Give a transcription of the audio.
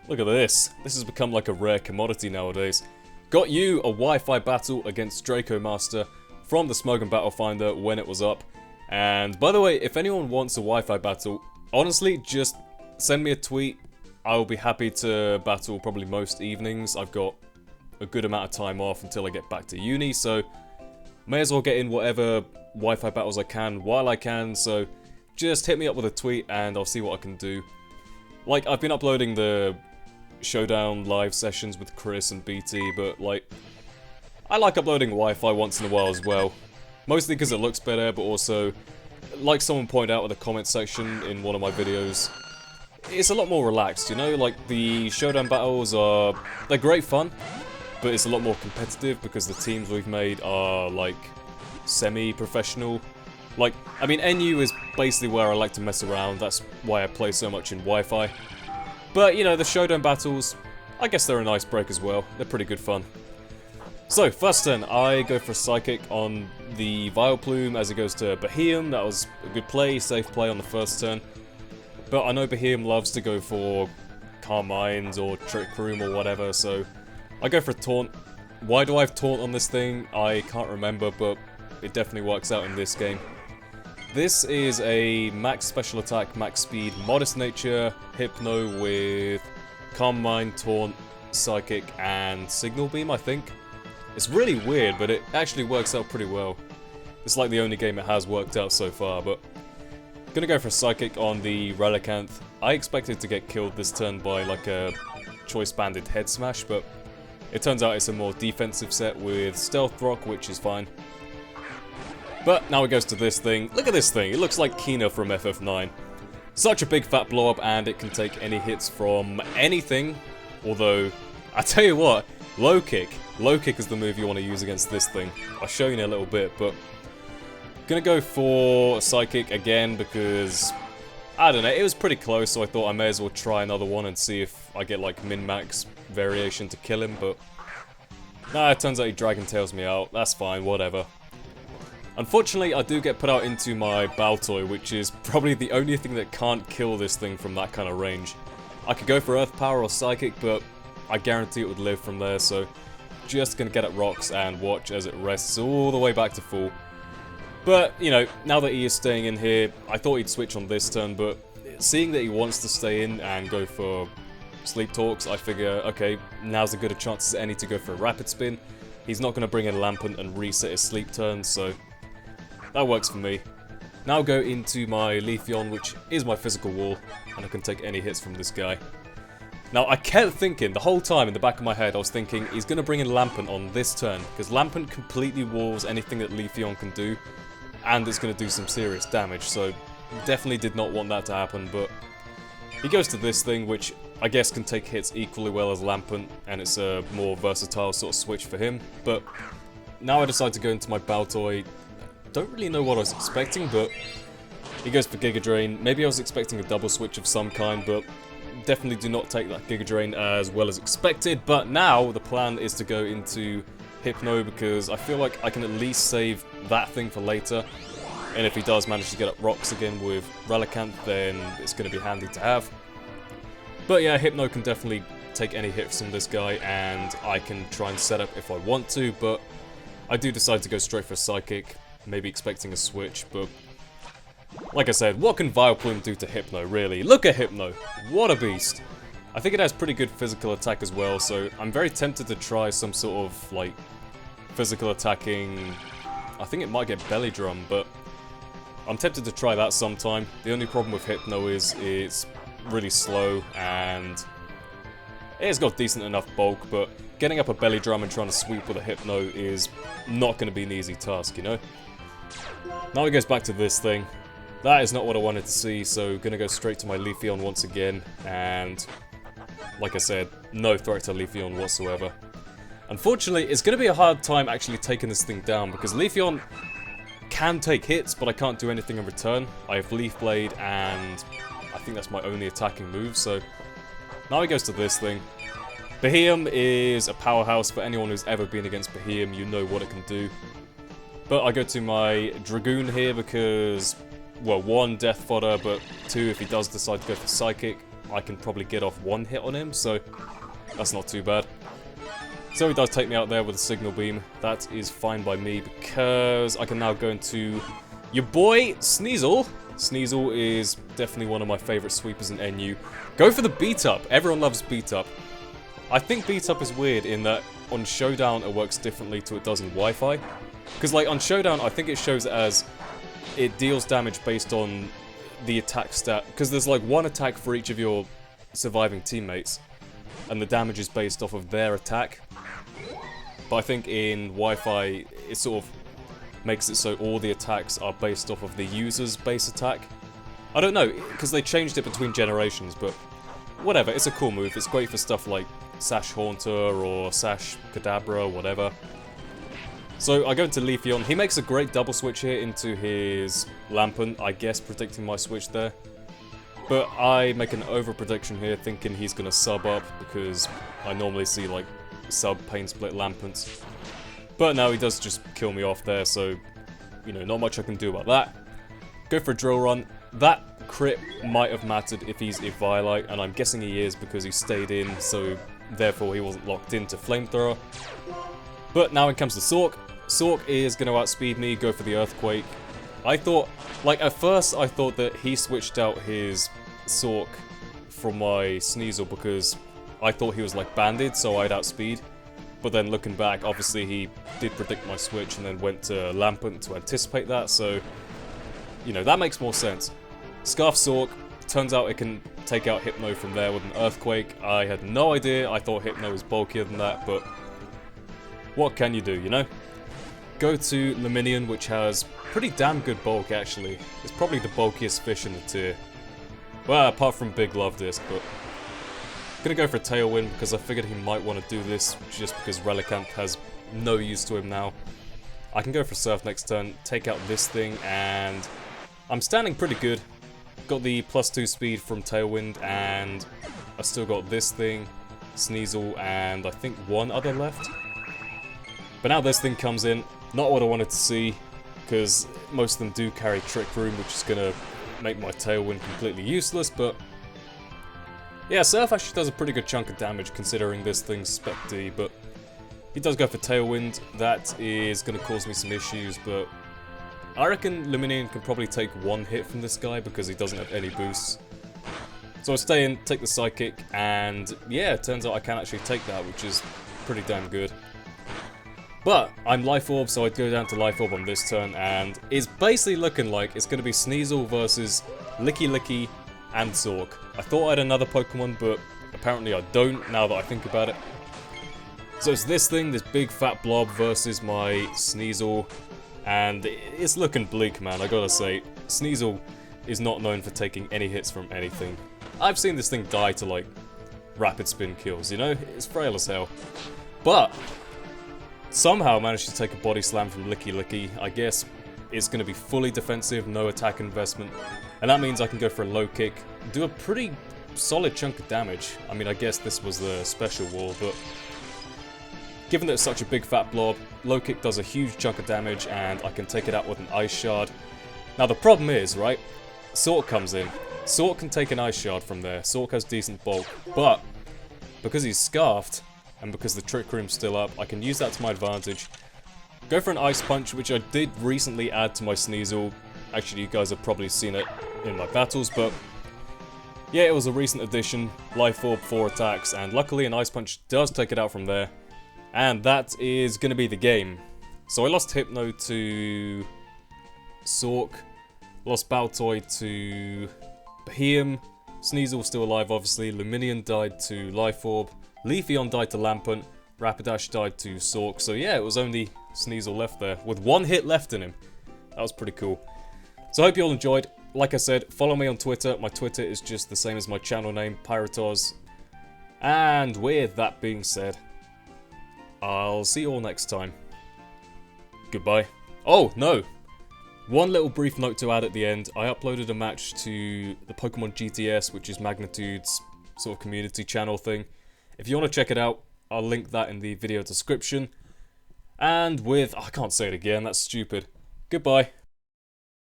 Look at this. This has become like a rare commodity nowadays. Got you a Wi-Fi battle against Dracomaster from the Smoke and Battle Finder when it was up. And by the way, if anyone wants a Wi-Fi battle, honestly, just send me a tweet. I'll be happy to battle probably most evenings. I've got a good amount of time off until I get back to uni, so may as well get in whatever Wi-Fi battles I can while I can, so just hit me up with a tweet and I'll see what I can do. Like, I've been uploading the Showdown live sessions with Chris and BT, but like, I like uploading Wi-Fi once in a while as well. Mostly because it looks better, but also, like someone pointed out in the comment section in one of my videos, it's a lot more relaxed, you know? Like, the Showdown battles they're great fun, but it's a lot more competitive because the teams we've made are, like, semi-professional. Like, I mean, NU is basically where I like to mess around, that's why I play so much in Wi-Fi. But, you know, the Showdown battles, I guess they're a nice break as well. They're pretty good fun. So, first turn, I go for a Psychic on the Vileplume as it goes to Beheeyem. That was a good play, safe play on the first turn. But I know Beheeyem loves to go for Calm Minds or Trick Room or whatever, so I go for a Taunt. Why do I have Taunt on this thing? I can't remember, but it definitely works out in this game. This is a max special attack, max speed, modest nature, Hypno with Calm Mind, Taunt, Psychic, and Signal Beam, I think. It's really weird, but it actually works out pretty well. It's like the only game it has worked out so far, but gonna go for a Psychic on the Relicanth. I expected to get killed this turn by like a Choice Banded Head Smash, but it turns out it's a more defensive set with Stealth Rock, which is fine. But now it goes to this thing. Look at this thing, it looks like Kina from FF9. Such a big fat blob, and it can take any hits from anything. Although, I tell you what, Low Kick. Low Kick is the move you want to use against this thing. I'll show you in a little bit, but gonna go for Psychic again because, I don't know, it was pretty close, so I thought I may as well try another one and see if I get like min-max variation to kill him, but nah, it turns out he Dragon Tails me out. That's fine, whatever. Unfortunately, I do get put out into my Baltoy, which is probably the only thing that can't kill this thing from that kind of range. I could go for Earth Power or Psychic, but I guarantee it would live from there, so just gonna get at rocks and watch as it rests all the way back to full. But, you know, now that he is staying in here, I thought he'd switch on this turn, but seeing that he wants to stay in and go for Sleep Talks, I figure, okay, now's as good a chance as any to go for a Rapid Spin. He's not gonna bring in Lampent and reset his sleep turn, so that works for me. Now go into my Leafeon, which is my physical wall, and I can take any hits from this guy. Now, I kept thinking, the whole time in the back of my head, I was thinking, he's going to bring in Lampent on this turn, because Lampent completely walls anything that Leafeon can do, and it's going to do some serious damage, so definitely did not want that to happen, but he goes to this thing, which I guess can take hits equally well as Lampent, and it's a more versatile sort of switch for him, but now I decide to go into my Baltoy. Don't really know what I was expecting, but he goes for Giga Drain. Maybe I was expecting a double switch of some kind, but definitely do not take that Giga Drain as well as expected. But now the plan is to go into Hypno because I feel like I can at least save that thing for later. And if he does manage to get up rocks again with Relicanth, then it's going to be handy to have. But yeah, Hypno can definitely take any hits from this guy, and I can try and set up if I want to, but I do decide to go straight for Psychic. Maybe expecting a switch, but like I said, what can Vileplume do to Hypno, really? Look at Hypno! What a beast! I think it has pretty good physical attack as well, so I'm very tempted to try some sort of, like, physical attacking. I think it might get Belly Drum, but I'm tempted to try that sometime. The only problem with Hypno is it's really slow, and it's got decent enough bulk, but getting up a Belly Drum and trying to sweep with a Hypno is not going to be an easy task, you know? Now he goes back to this thing. That is not what I wanted to see, so gonna go straight to my Leafeon once again, and like I said, no threat to Leafeon whatsoever. Unfortunately, it's gonna be a hard time actually taking this thing down, because Leafeon can take hits, but I can't do anything in return. I have Leaf Blade, and I think that's my only attacking move, so now he goes to this thing. Beheeyem is a powerhouse. For anyone who's ever been against Beheeyem, you know what it can do. But I go to my Dragoon here because, well, one, death fodder, but two, if he does decide to go for Psychic, I can probably get off one hit on him, so that's not too bad. So he does take me out there with a signal beam. That is fine by me because I can now go into your boy Sneasel. Sneasel is definitely one of my favourite sweepers in NU. Go for the beat up. Everyone loves beat up. I think beat up is weird in that on Showdown it works differently to it does in Wi-Fi. Because like on Showdown I think it shows it as it deals damage based on the attack stat. Because there's like one attack for each of your surviving teammates. And the damage is based off of their attack. But I think in Wi-Fi it sort of makes it so all the attacks are based off of the user's base attack. I don't know, because they changed it between generations, but whatever, it's a cool move. It's great for stuff like Sash Haunter or Sash Kadabra, whatever. So I go into Leafeon. He makes a great double switch here into his Lampent, I guess predicting my switch there. But I make an over prediction here thinking he's going to sub up because I normally see like sub Pain Split Lampents. But now he does just kill me off there, so, you know, not much I can do about that. Go for a Drill Run. That crit might have mattered if he's Eviolite, and I'm guessing he is because he stayed in, so therefore he wasn't locked into Flamethrower. But now it comes to Sork. Sork is going to outspeed me, go for the Earthquake. I thought, like at first I thought that he switched out his Sork from my Sneasel because I thought he was like banded, so I'd outspeed. But then looking back, obviously he did predict my switch and then went to Lampent to anticipate that, so, you know, that makes more sense. Scarf Sork, turns out it can take out Hypno from there with an Earthquake. I had no idea, I thought Hypno was bulkier than that, but what can you do, you know? Go to Luminion, which has pretty damn good bulk actually. It's probably the bulkiest fish in the tier. Well, apart from Big Love Disc, but gonna go for a Tailwind because I figured he might want to do this just because Relicanth has no use to him now. I can go for Surf next turn, take out this thing, and I'm standing pretty good. Got the +2 speed from Tailwind, and I've still got this thing, Sneasel, and I think one other left. But now this thing comes in, not what I wanted to see, because most of them do carry Trick Room, which is gonna make my Tailwind completely useless, but yeah, Surf actually does a pretty good chunk of damage considering this thing's Spec D, but he does go for Tailwind. That is going to cause me some issues, but I reckon Luminion can probably take one hit from this guy because he doesn't have any boosts. So I stay in, take the Psychic, and yeah, it turns out I can actually take that, which is pretty damn good. But I'm Life Orb, so I'd go down to Life Orb on this turn, and it's basically looking like it's going to be Sneasel versus Licky Licky and Zork. I thought I had another Pokemon, but apparently I don't, now that I think about it. So it's this thing, this big fat blob versus my Sneasel, and it's looking bleak, man, I gotta say. Sneasel is not known for taking any hits from anything. I've seen this thing die to, like, rapid spin kills, you know? It's frail as hell. But somehow managed to take a Body Slam from Licky Licky. I guess it's going to be fully defensive, no attack investment. And that means I can go for a Low Kick, do a pretty solid chunk of damage. I mean, I guess this was the special wall, but given that it's such a big fat blob, Low Kick does a huge chunk of damage, and I can take it out with an Ice Shard. Now the problem is, right, Sork comes in. Sork can take an Ice Shard from there. Sork has decent bulk, but because he's Scarfed, and because the Trick Room's still up, I can use that to my advantage. Go for an Ice Punch, which I did recently add to my Sneasel. Actually, you guys have probably seen it in my battles, but yeah, it was a recent addition. Life Orb, 4 attacks, and luckily an Ice Punch does take it out from there. And that is going to be the game. So I lost Hypno to Sork, lost Baltoy to Beheeyem, Sneasel still alive obviously, Luminion died to Life Orb, Leafeon died to Lampent, Rapidash died to Sork, so yeah, it was only Sneasel left there, with 1 hit left in him. That was pretty cool. So I hope you all enjoyed. Like I said, follow me on Twitter. My Twitter is just the same as my channel name, Pyrotoz. And with that being said, I'll see you all next time. Goodbye. Oh, no! One little brief note to add at the end. I uploaded a match to the Pokemon GTS, which is Magnitude's sort of community channel thing. If you want to check it out, I'll link that in the video description. And with... I can't say it again, that's stupid. Goodbye.